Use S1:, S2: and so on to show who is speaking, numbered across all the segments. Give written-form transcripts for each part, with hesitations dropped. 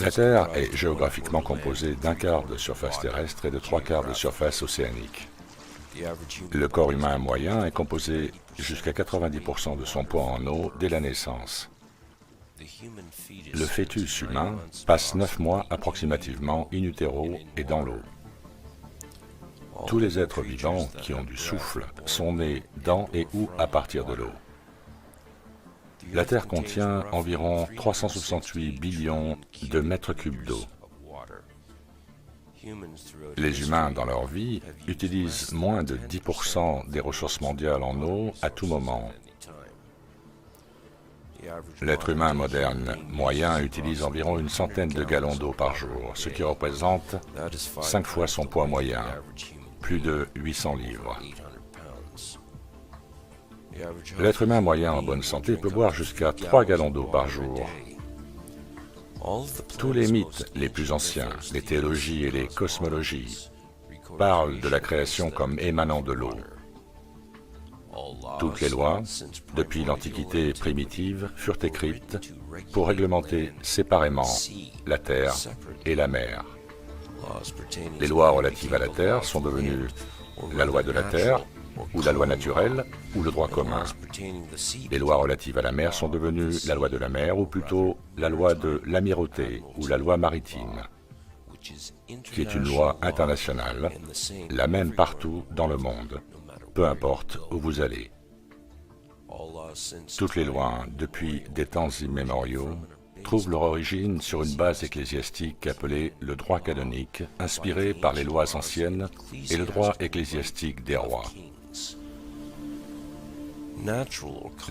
S1: La Terre est géographiquement composée d'un quart de surface terrestre et de trois quarts de surface océanique. Le corps humain moyen est composé jusqu'à 90% de son poids en eau dès la naissance. Le fœtus humain passe 9 mois approximativement in utero et dans l'eau. Tous les êtres vivants qui ont du souffle sont nés dans et ou à partir de l'eau. La Terre contient environ 368 billions de mètres cubes d'eau. Les humains, dans leur vie, utilisent moins de 10% des ressources mondiales en eau à tout moment. L'être humain moderne moyen utilise environ une centaine de gallons d'eau par jour, ce qui représente 5 fois son poids moyen, plus de 800 livres. L'être humain moyen en bonne santé peut boire jusqu'à 3 gallons d'eau par jour. Tous les mythes les plus anciens, les théologies et les cosmologies, parlent de la création comme émanant de l'eau. Toutes les lois, depuis l'Antiquité primitive, furent écrites pour réglementer séparément la terre et la mer. Les lois relatives à la terre sont devenues la loi de la terre, ou la loi naturelle, ou le droit commun. Les lois relatives à la mer sont devenues la loi de la mer, ou plutôt la loi de l'amirauté, ou la loi maritime, qui est une loi internationale, la même partout dans le monde, peu importe où vous allez. Toutes les lois, depuis des temps immémoriaux, trouvent leur origine sur une base ecclésiastique appelée le droit canonique, inspiré par les lois anciennes et le droit ecclésiastique des rois.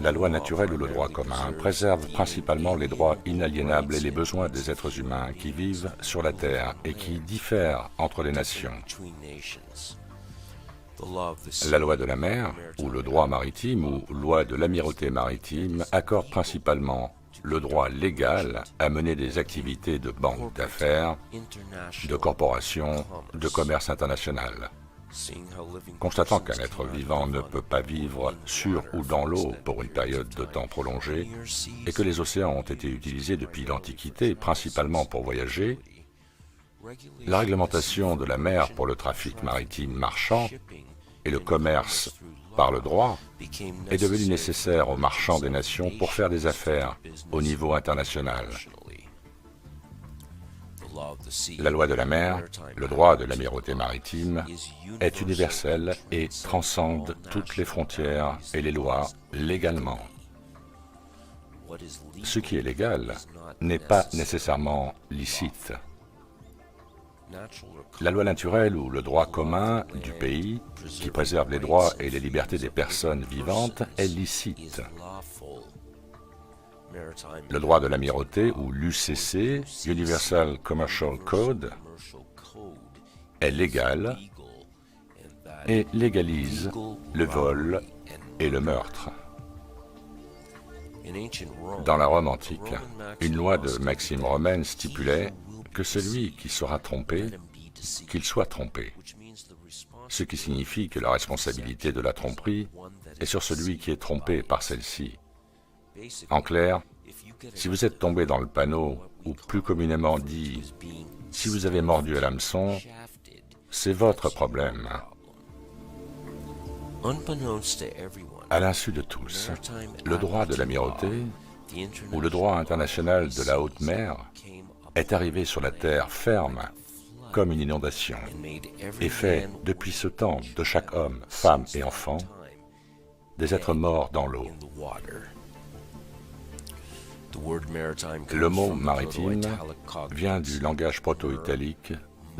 S1: La loi naturelle ou le droit commun préserve principalement les droits inaliénables et les besoins des êtres humains qui vivent sur la terre et qui diffèrent entre les nations. La loi de la mer, ou le droit maritime, ou loi de l'amirauté maritime, accorde principalement le droit légal à mener des activités de banque d'affaires, de corporation, de commerce international. Constatant qu'un être vivant ne peut pas vivre sur ou dans l'eau pour une période de temps prolongée, et que les océans ont été utilisés depuis l'Antiquité principalement pour voyager, la réglementation de la mer pour le trafic maritime marchand et le commerce par le droit est devenue nécessaire aux marchands des nations pour faire des affaires au niveau international. La loi de la mer, le droit de l'amirauté maritime, est universel et transcende toutes les frontières et les lois légalement. Ce qui est légal n'est pas nécessairement licite. La loi naturelle ou le droit commun du pays, qui préserve les droits et les libertés des personnes vivantes, est licite. Le droit de l'amirauté ou l'UCC, Universal Commercial Code, est légal et légalise le vol et le meurtre. Dans la Rome antique, une loi de Maxime romaine stipulait que celui qui sera trompé, qu'il soit trompé, ce qui signifie que la responsabilité de la tromperie est sur celui qui est trompé par celle-ci. En clair, si vous êtes tombé dans le panneau, ou plus communément dit, si vous avez mordu à l'hameçon, c'est votre problème. À l'insu de tous, le droit de l'amirauté, ou le droit international de la haute mer, est arrivé sur la terre ferme, comme une inondation, et fait, depuis ce temps, de chaque homme, femme et enfant, des êtres morts dans l'eau. Le mot maritime vient du langage proto-italique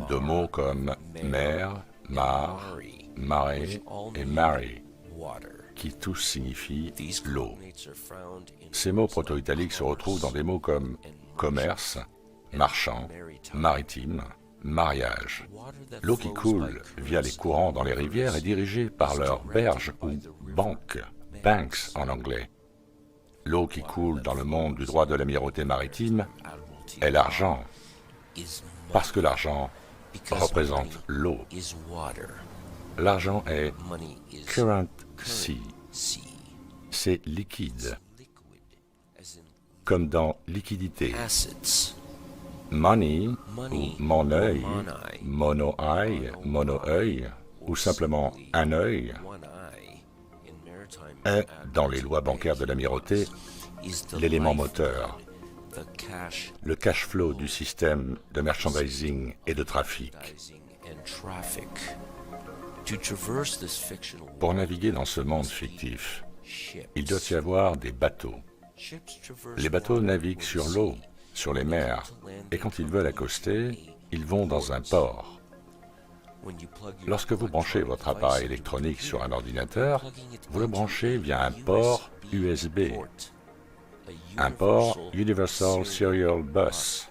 S1: de mots comme mer, mare, marée et mari, qui tous signifient l'eau. Ces mots proto-italiques se retrouvent dans des mots comme commerce, marchand, maritime, mariage. L'eau qui coule via les courants dans les rivières est dirigée par leurs berges ou banques, banks en anglais. L'eau qui coule dans le monde du droit de l'amirauté maritime est l'argent, parce que l'argent représente l'eau. L'argent est currency, c'est liquide, comme dans liquidité. money ou mon œil, mono-eye, mono-œil, ou simplement un œil, est, dans les lois bancaires de l'amirauté, l'élément moteur, le cash flow du système de merchandising et de trafic. Pour naviguer dans ce monde fictif, il doit y avoir des bateaux. Les bateaux naviguent sur l'eau, sur les mers, et quand ils veulent accoster, ils vont dans un port. Lorsque vous branchez votre appareil électronique sur un ordinateur, vous le branchez via un port USB, un port Universal Serial Bus.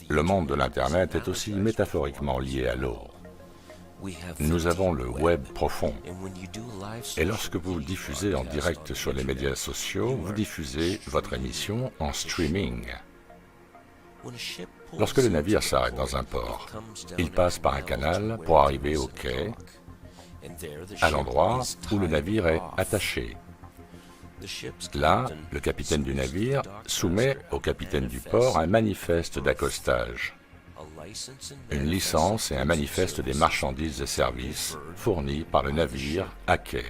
S1: Le monde de l'Internet est aussi métaphoriquement lié à l'eau. Nous avons le web profond. Et lorsque vous diffusez en direct sur les médias sociaux, vous diffusez votre émission en streaming. Lorsque le navire s'arrête dans un port, il passe par un canal pour arriver au quai, à l'endroit où le navire est attaché. Là, le capitaine du navire soumet au capitaine du port un manifeste d'accostage, une licence et un manifeste des marchandises et services fournis par le navire à quai.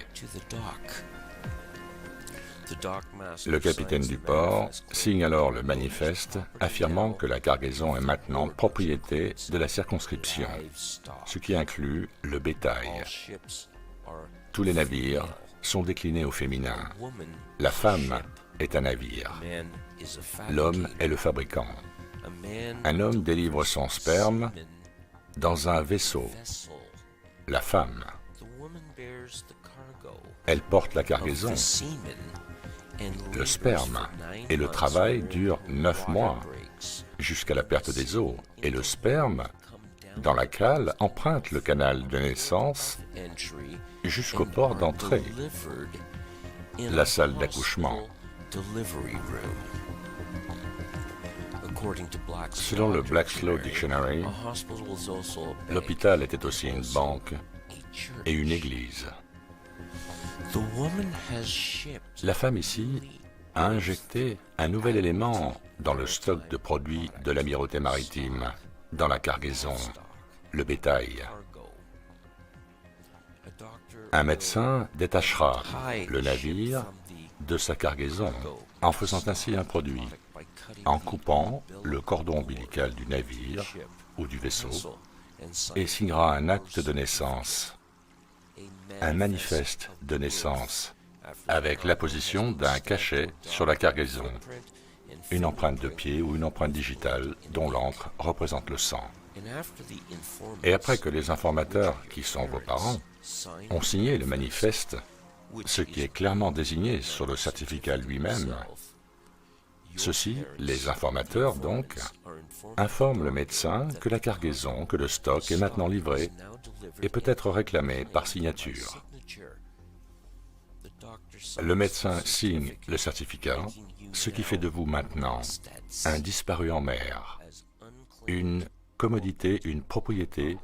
S1: Le capitaine du port signe alors le manifeste affirmant que la cargaison est maintenant propriété de la circonscription, ce qui inclut le bétail. Tous les navires sont déclinés au féminin. La femme est un navire. L'homme est le fabricant. Un homme délivre son sperme dans un vaisseau. La femme, elle porte la cargaison. Le sperme et le travail durent 9 mois, jusqu'à la perte des os, et le sperme, dans la cale, emprunte le canal de naissance jusqu'au port d'entrée, la salle d'accouchement. Selon le Black's-Law Dictionary, l'hôpital était aussi une banque et une église. La femme ici a injecté un nouvel élément dans le stock de produits de l'amirauté maritime, dans la cargaison, le bétail. Un médecin détachera le navire de sa cargaison en faisant ainsi un produit, en coupant le cordon ombilical du navire ou du vaisseau et signera un acte de naissance, un manifeste de naissance, avec l'apposition d'un cachet sur la cargaison, une empreinte de pied ou une empreinte digitale dont l'encre représente le sang. Et après que les informateurs, qui sont vos parents, ont signé le manifeste, ce qui est clairement désigné sur le certificat lui-même, ceux-ci, les informateurs donc, informent le médecin que la cargaison, que le stock est maintenant livré et peut être réclamé par signature. Le médecin signe le certificat, ce qui fait de vous maintenant un disparu en mer, une commodité, une propriété,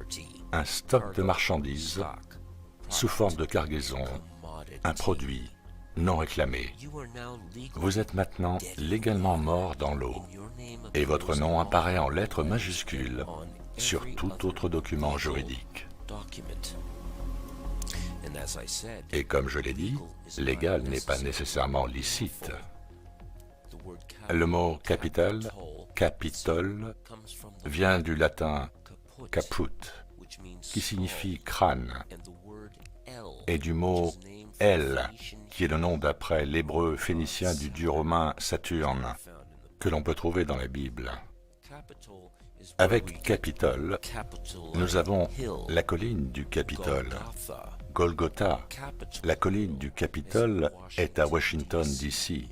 S1: un stock de marchandises sous forme de cargaison, un produit non réclamé. Vous êtes maintenant légalement mort dans l'eau et votre nom apparaît en lettres majuscules sur tout autre document juridique. Et comme je l'ai dit, légal n'est pas nécessairement licite. Le mot capital, capitole, vient du latin caput, qui signifie crâne, et du mot El, qui est le nom d'après l'hébreu phénicien du dieu romain Saturne, que l'on peut trouver dans la Bible. Avec Capitole, nous avons la colline du Capitole. Golgotha, la colline du Capitole, est à Washington, D.C.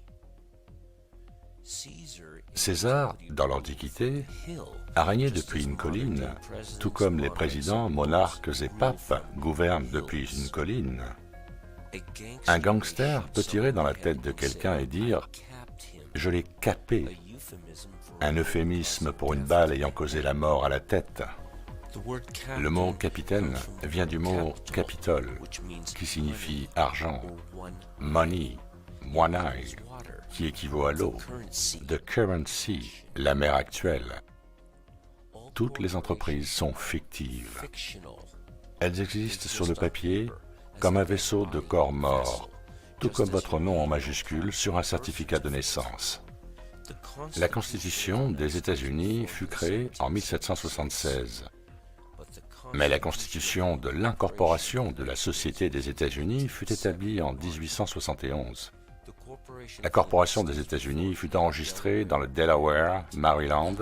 S1: César, dans l'Antiquité, a régné depuis une colline, tout comme les présidents, monarques et papes gouvernent depuis une colline. Un gangster peut tirer dans la tête de quelqu'un et dire « je l'ai capé », un euphémisme pour une balle ayant causé la mort à la tête. Le mot capitaine vient du mot capitole, qui signifie argent, money, Moinai, qui équivaut à l'eau, the current sea, la mer actuelle. Toutes les entreprises sont fictives. Elles existent sur le papier comme un vaisseau de corps mort, tout comme votre nom en majuscule sur un certificat de naissance. La Constitution des États-Unis fut créée en 1776. Mais la Constitution de l'incorporation de la Société des États-Unis fut établie en 1871. La Corporation des États-Unis fut enregistrée dans le Delaware, Maryland,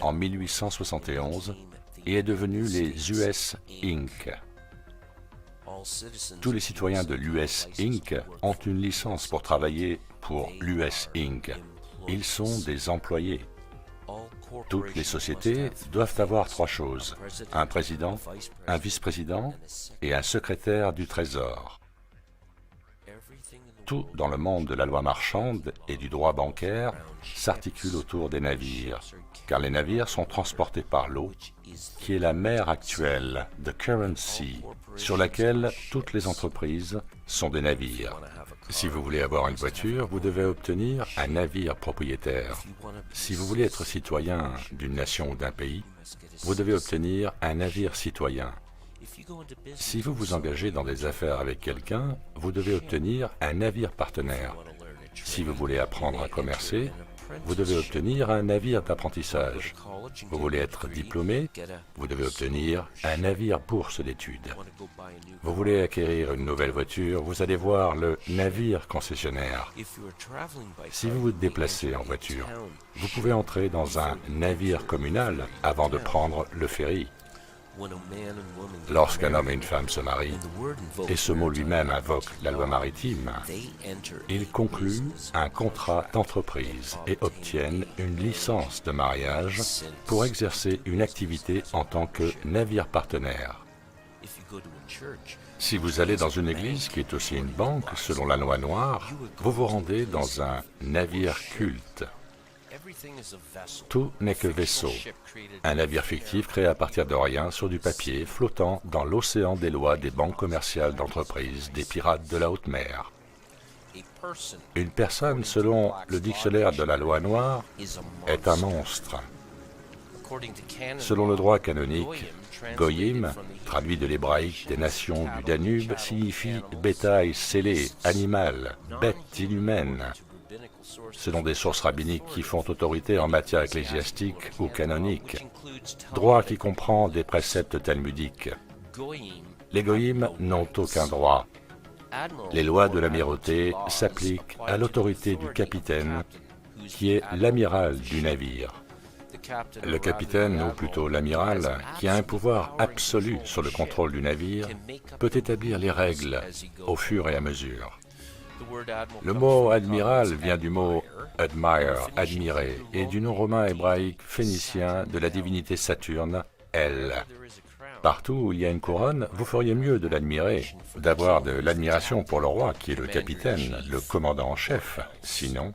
S1: en 1871 et est devenue les US Inc. Tous les citoyens de l'US Inc. ont une licence pour travailler pour l'US Inc. Ils sont des employés. Toutes les sociétés doivent avoir trois choses: un président, un vice-président et un secrétaire du Trésor. Tout dans le monde de la loi marchande et du droit bancaire s'articule autour des navires, car les navires sont transportés par l'eau, qui est la mer actuelle, the current sea, sur laquelle toutes les entreprises sont des navires. Si vous voulez avoir une voiture, vous devez obtenir un navire propriétaire. Si vous voulez être citoyen d'une nation ou d'un pays, vous devez obtenir un navire citoyen. Si vous vous engagez dans des affaires avec quelqu'un, vous devez obtenir un navire partenaire. Si vous voulez apprendre à commercer, vous devez obtenir un navire d'apprentissage. Vous voulez être diplômé, vous devez obtenir un navire bourse d'études. Vous voulez acquérir une nouvelle voiture, vous allez voir le navire concessionnaire. Si vous vous déplacez en voiture, vous pouvez entrer dans un navire communal avant de prendre le ferry. Lorsqu'un homme et une femme se marient, et ce mot lui-même invoque la loi maritime, ils concluent un contrat d'entreprise et obtiennent une licence de mariage pour exercer une activité en tant que navire partenaire. Si vous allez dans une église qui est aussi une banque, selon la loi noire, vous vous rendez dans un navire culte. Tout n'est que vaisseau, un navire fictif créé à partir de rien sur du papier flottant dans l'océan des lois des banques commerciales d'entreprise des pirates de la haute mer. Une personne, selon le dictionnaire de la loi noire, est un monstre. Selon le droit canonique, Goyim, traduit de l'hébraïque des nations du Danube, signifie bétail scellé, animal, bête inhumaine. Selon des sources rabbiniques qui font autorité en matière ecclésiastique ou canonique, droit qui comprend des préceptes talmudiques. Les goïms n'ont aucun droit. Les lois de l'amirauté s'appliquent à l'autorité du capitaine, qui est l'amiral du navire. Le capitaine, ou plutôt l'amiral, qui a un pouvoir absolu sur le contrôle du navire, peut établir les règles au fur et à mesure. Le mot admiral vient du mot admire, admirer, et du nom romain hébraïque phénicien de la divinité Saturne, El. Partout où il y a une couronne, vous feriez mieux de l'admirer, d'avoir de l'admiration pour le roi qui est le capitaine, le commandant en chef. Sinon,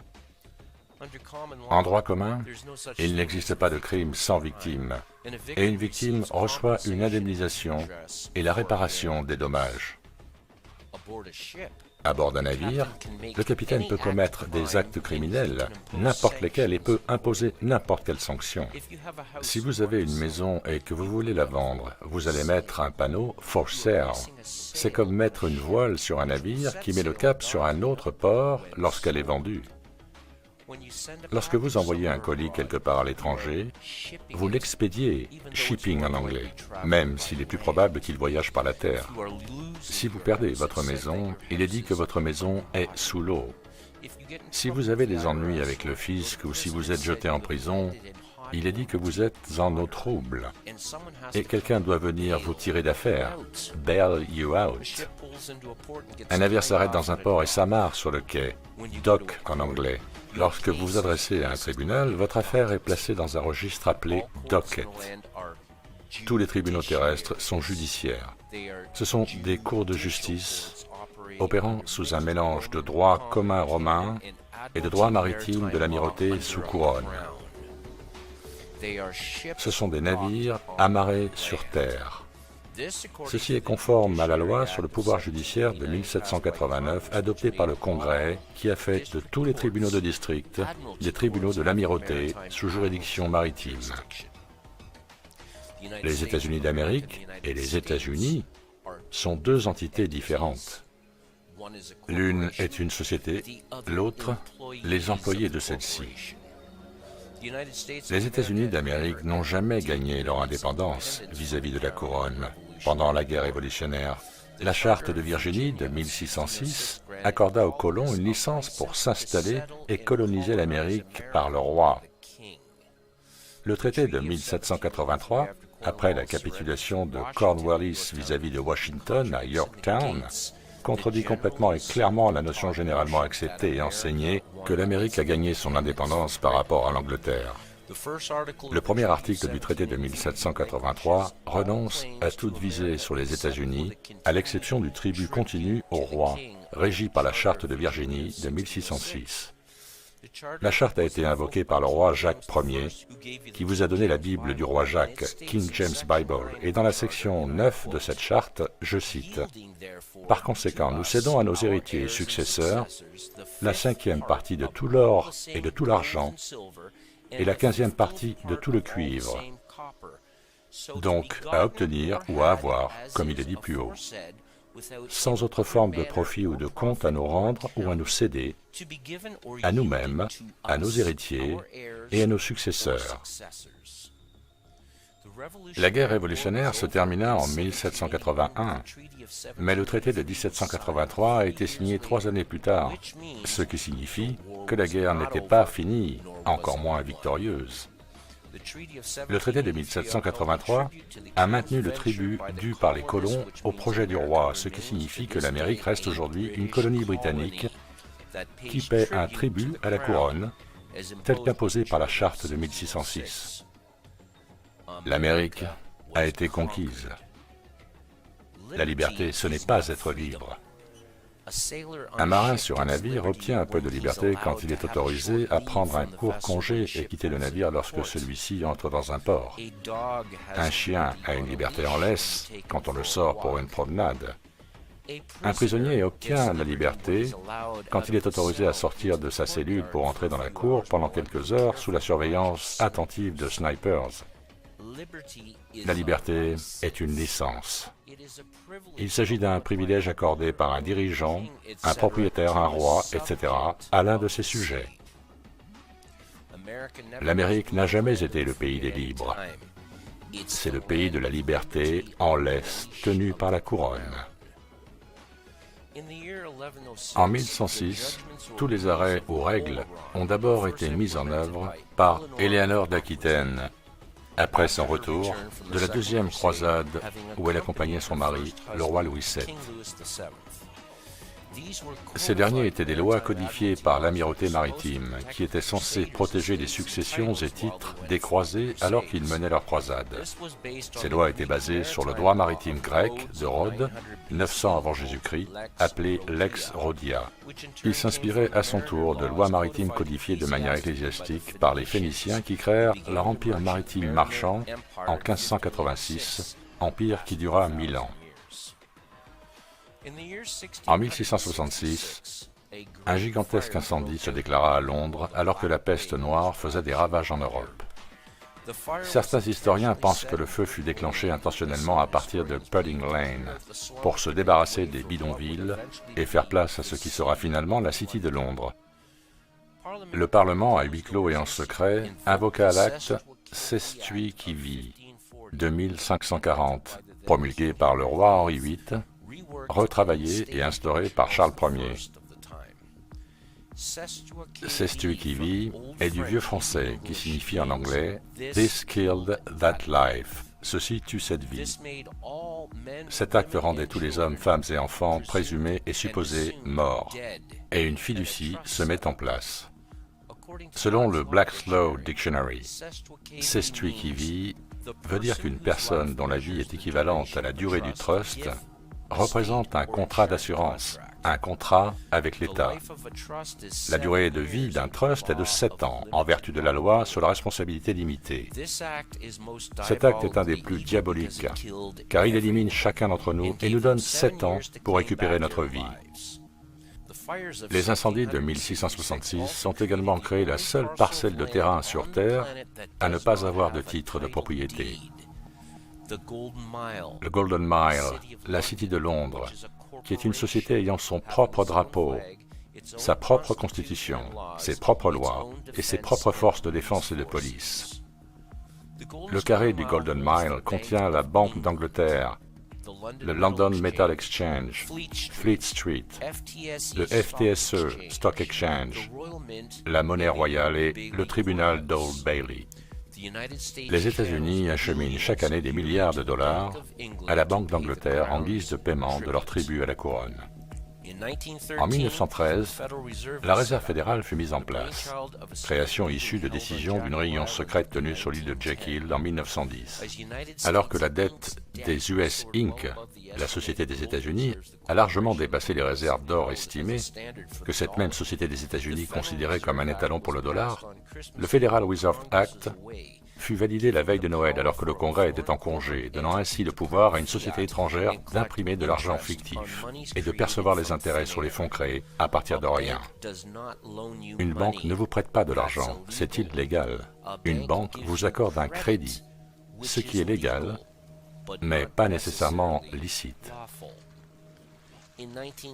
S1: en droit commun, il n'existe pas de crime sans victime, et une victime reçoit une indemnisation et la réparation des dommages. À bord d'un navire, le capitaine peut commettre des actes criminels, n'importe lesquels, et peut imposer n'importe quelle sanction. Si vous avez une maison et que vous voulez la vendre, vous allez mettre un panneau « For sale ». C'est comme mettre une voile sur un navire qui met le cap sur un autre port lorsqu'elle est vendue. Lorsque vous envoyez un colis quelque part à l'étranger, vous l'expédiez, shipping en anglais, même s'il est plus probable qu'il voyage par la terre. Si vous perdez votre maison, il est dit que votre maison est sous l'eau. Si vous avez des ennuis avec le fisc ou si vous êtes jeté en prison, il est dit que vous êtes en eau trouble. Et quelqu'un doit venir vous tirer d'affaire, bail you out. Un navire s'arrête dans un port et s'amarre sur le quai, dock en anglais. Lorsque vous vous adressez à un tribunal, votre affaire est placée dans un registre appelé docket. Tous les tribunaux terrestres sont judiciaires. Ce sont des cours de justice opérant sous un mélange de droit commun romain et de droit maritime de l'amirauté sous couronne. Ce sont des navires amarrés sur terre. Ceci est conforme à la loi sur le pouvoir judiciaire de 1789 adoptée par le Congrès qui a fait de tous les tribunaux de district des tribunaux de l'amirauté sous juridiction maritime. Les États-Unis d'Amérique et les États-Unis sont deux entités différentes. L'une est une société, l'autre, les employés de celle-ci. Les États-Unis d'Amérique n'ont jamais gagné leur indépendance vis-à-vis de la couronne. Pendant la guerre révolutionnaire, la Charte de Virginie de 1606 accorda aux colons une licence pour s'installer et coloniser l'Amérique par le roi. Le traité de 1783, après la capitulation de Cornwallis vis-à-vis de Washington à Yorktown, contredit complètement et clairement la notion généralement acceptée et enseignée que l'Amérique a gagné son indépendance par rapport à l'Angleterre. Le premier article du traité de 1783 renonce à toute visée sur les États-Unis, à l'exception du tribut continu au roi, régi par la Charte de Virginie de 1606. La charte a été invoquée par le roi Jacques Ier, qui vous a donné la Bible du roi Jacques, King James Bible, et dans la section 9 de cette charte, je cite « Par conséquent, nous cédons à nos héritiers et successeurs la 5e partie de tout l'or et de tout l'argent, et la 15e partie de tout le cuivre, donc à obtenir ou à avoir, comme il est dit plus haut, sans autre forme de profit ou de compte à nous rendre ou à nous céder, à nous-mêmes, à nos héritiers et à nos successeurs. » La guerre révolutionnaire se termina en 1781, mais le traité de 1783 a été signé 3 années plus tard, ce qui signifie que la guerre n'était pas finie, encore moins victorieuse. Le traité de 1783 a maintenu le tribut dû par les colons au projet du roi, ce qui signifie que l'Amérique reste aujourd'hui une colonie britannique qui paie un tribut à la couronne, tel qu'imposé par la Charte de 1606. L'Amérique a été conquise. La liberté, ce n'est pas être libre. Un marin sur un navire obtient un peu de liberté quand il est autorisé à prendre un court congé et quitter le navire lorsque celui-ci entre dans un port. Un chien a une liberté en laisse quand on le sort pour une promenade. Un prisonnier obtient la liberté quand il est autorisé à sortir de sa cellule pour entrer dans la cour pendant quelques heures sous la surveillance attentive de snipers. La liberté est une licence. Il s'agit d'un privilège accordé par un dirigeant, un propriétaire, un roi, etc., à l'un de ses sujets. L'Amérique n'a jamais été le pays des libres. C'est le pays de la liberté en laisse tenue par la couronne. En 1106, tous les arrêts ou règles ont d'abord été mis en œuvre par Éléanore d'Aquitaine, après son retour de la deuxième croisade où elle accompagnait son mari, le roi Louis VII. Ces derniers étaient des lois codifiées par l'amirauté maritime qui étaient censées protéger les successions et titres des croisés alors qu'ils menaient leur croisade. Ces lois étaient basées sur le droit maritime grec de Rhodes, 900 avant Jésus-Christ, appelé Lex Rhodia. Il s'inspirait à son tour de lois maritimes codifiées de manière ecclésiastique par les Phéniciens qui créèrent leur empire maritime marchand en 1586, empire qui dura 1000 ans. En 1666, un gigantesque incendie se déclara à Londres alors que la peste noire faisait des ravages en Europe. Certains historiens pensent que le feu fut déclenché intentionnellement à partir de Pudding Lane pour se débarrasser des bidonvilles et faire place à ce qui sera finalement la City de Londres. Le Parlement, à huis clos et en secret, invoqua l'acte Sestui qui vit de 1540, promulgué par le roi Henri VIII, retravaillé et instauré par Charles Ier. Sestui qui vit est du vieux français qui signifie en anglais « This killed that life », ceci tue cette vie. Cet acte rendait tous les hommes, femmes et enfants présumés et supposés morts, et une fiducie se met en place. Selon le Black's Law Dictionary, Sestui qui vit veut dire qu'une personne dont la vie est équivalente à la durée du trust représente un contrat d'assurance, un contrat avec l'État. La durée de vie d'un trust est de 7 ans, en vertu de la loi sur la responsabilité limitée. Cet acte est un des plus diaboliques, car il élimine chacun d'entre nous et nous donne 7 ans pour récupérer notre vie. Les incendies de 1666 sont également créés la seule parcelle de terrain sur Terre à ne pas avoir de titre de propriété. Le Golden Mile, la City de Londres, qui est une société ayant son propre drapeau, sa propre constitution, ses propres lois et ses propres forces de défense et de police. Le carré du Golden Mile contient la Banque d'Angleterre, le London Metal Exchange, Fleet Street, le FTSE Stock Exchange, la Monnaie Royale et le tribunal d'Old Bailey. Les États-Unis acheminent chaque année des milliards de dollars à la Banque d'Angleterre en guise de paiement de leur tribut à la couronne. En 1913, la Réserve fédérale fut mise en place, création issue de décisions d'une réunion secrète tenue sur l'île de Jekyll en 1910. Alors que la dette des US Inc., la société des États-Unis, a largement dépassé les réserves d'or estimées, que cette même société des États-Unis considérait comme un étalon pour le dollar, le Federal Reserve Act fut validé la veille de Noël alors que le Congrès était en congé, donnant ainsi le pouvoir à une société étrangère d'imprimer de l'argent fictif et de percevoir les intérêts sur les fonds créés à partir de rien. Une banque ne vous prête pas de l'argent, c'est illégal. Une banque vous accorde un crédit, ce qui est légal, mais pas nécessairement licite.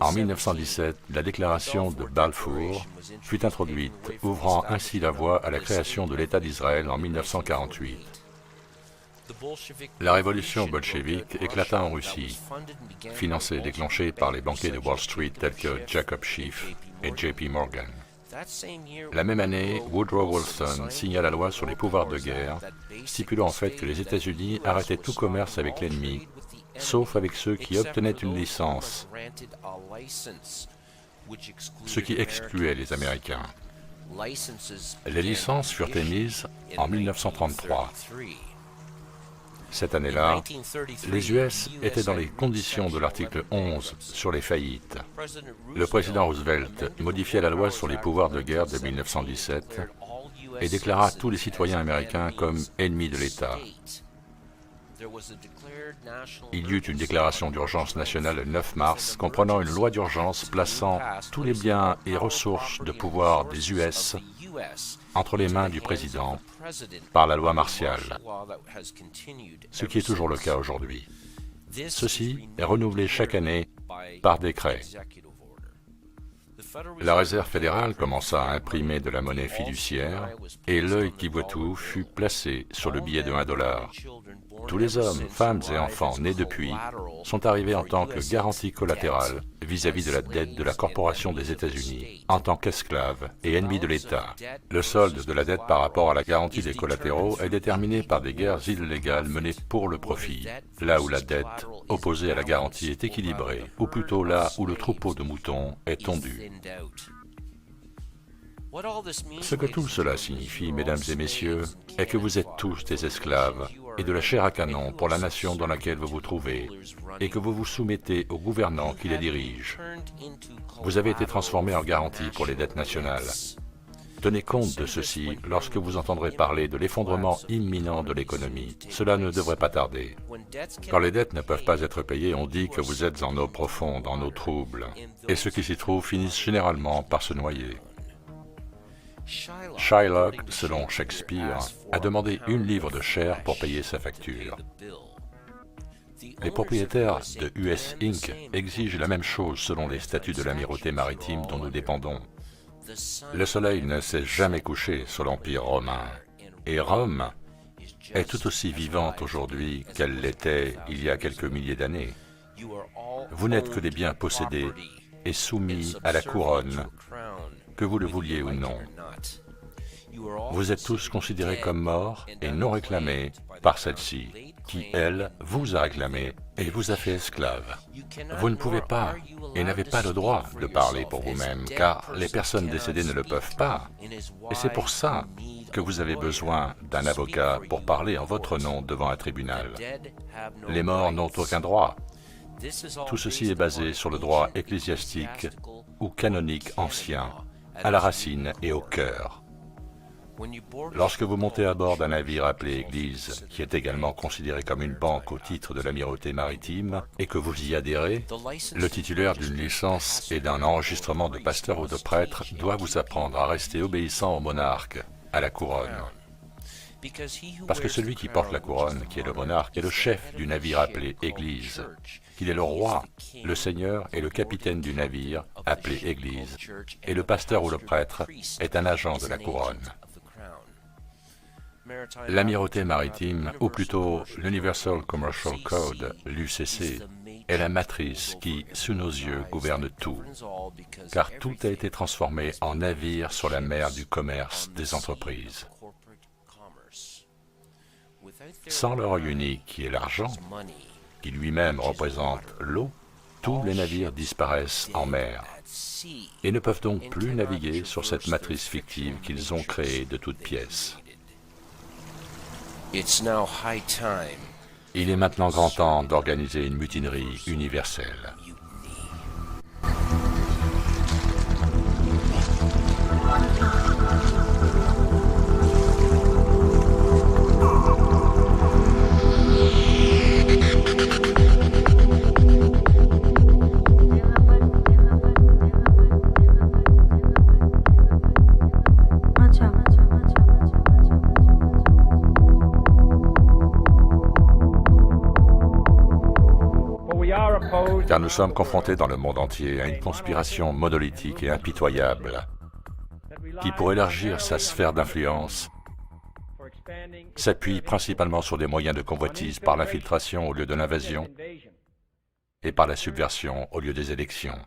S1: En 1917, la déclaration de Balfour fut introduite, ouvrant ainsi la voie à la création de l'État d'Israël en 1948. La révolution bolchevique éclata en Russie, financée et déclenchée par les banquiers de Wall Street tels que Jacob Schiff et J.P. Morgan. La même année, Woodrow Wilson signa la loi sur les pouvoirs de guerre, stipulant en fait que les États-Unis arrêtaient tout commerce avec l'ennemi, sauf avec ceux qui obtenaient une licence, ce qui excluait les Américains. Les licences furent émises en 1933. Cette année-là, les US étaient dans les conditions de l'article 11 sur les faillites. Le président Roosevelt modifia la loi sur les pouvoirs de guerre de 1917 et déclara tous les citoyens américains comme ennemis de l'État. Il y eut une déclaration d'urgence nationale le 9 mars comprenant une loi d'urgence plaçant tous les biens et ressources de pouvoir des US entre les mains du président par la loi martiale, ce qui est toujours le cas aujourd'hui. Ceci est renouvelé chaque année par décret. La Réserve fédérale commença à imprimer de la monnaie fiduciaire et l'œil qui voit tout fut placé sur le billet de $1. Tous les hommes, femmes et enfants nés depuis sont arrivés en tant que garantie collatérale vis-à-vis de la dette de la Corporation des États-Unis, en tant qu'esclaves et ennemis de l'État. Le solde de la dette par rapport à la garantie des collatéraux est déterminé par des guerres illégales menées pour le profit, là où la dette opposée à la garantie est équilibrée, ou plutôt là où le troupeau de moutons est tondu. Ce que tout cela signifie, mesdames et messieurs, est que vous êtes tous des esclaves et de la chair à canon pour la nation dans laquelle vous vous trouvez, et que vous vous soumettez aux gouvernants qui les dirigent. Vous avez été transformés en garantie pour les dettes nationales. Tenez compte de ceci lorsque vous entendrez parler de l'effondrement imminent de l'économie. Cela ne devrait pas tarder. Quand les dettes ne peuvent pas être payées, on dit que vous êtes en eau profonde, en eau trouble, et ceux qui s'y trouvent finissent généralement par se noyer. Shylock, selon Shakespeare, a demandé 1 livre de chair pour payer sa facture. Les propriétaires de US Inc. exigent la même chose selon les statuts de l'amirauté maritime dont nous dépendons. Le soleil ne s'est jamais couché sur l'Empire romain, et Rome est tout aussi vivante aujourd'hui qu'elle l'était il y a quelques milliers d'années. Vous n'êtes que des biens possédés et soumis à la couronne, que vous le vouliez ou non. Vous êtes tous considérés comme morts et non réclamés par celle-ci, qui, elle, vous a réclamé et vous a fait esclave. Vous ne pouvez pas et n'avez pas le droit de parler pour vous-même, car les personnes décédées ne le peuvent pas. Et c'est pour ça que vous avez besoin d'un avocat pour parler en votre nom devant un tribunal. Les morts n'ont aucun droit. Tout ceci est basé sur le droit ecclésiastique ou canonique ancien, à la racine et au cœur. Lorsque vous montez à bord d'un navire appelé Église, qui est également considéré comme une banque au titre de l'amirauté maritime, et que vous y adhérez, le titulaire d'une licence et d'un enregistrement de pasteur ou de prêtre doit vous apprendre à rester obéissant au monarque, à la couronne. Parce que celui qui porte la couronne, qui est le monarque, est le chef du navire appelé Église, qu'il est le roi, le seigneur et le capitaine du navire appelé Église, et le pasteur ou le prêtre est un agent de la couronne. L'amirauté maritime, ou plutôt l'Universal Commercial Code, l'UCC, est la matrice qui, sous nos yeux, gouverne tout, car tout a été transformé en navire sur la mer du commerce des entreprises. Sans leur unique qui est l'argent, qui lui-même représente l'eau, tous les navires disparaissent en mer et ne peuvent donc plus naviguer sur cette matrice fictive qu'ils ont créée de toutes pièces. Il est maintenant grand temps d'organiser une mutinerie universelle. Car nous sommes confrontés dans le monde entier à une conspiration monolithique et impitoyable qui, pour élargir sa sphère d'influence, s'appuie principalement sur des moyens de convoitise par l'infiltration au lieu de l'invasion et par la subversion au lieu des élections.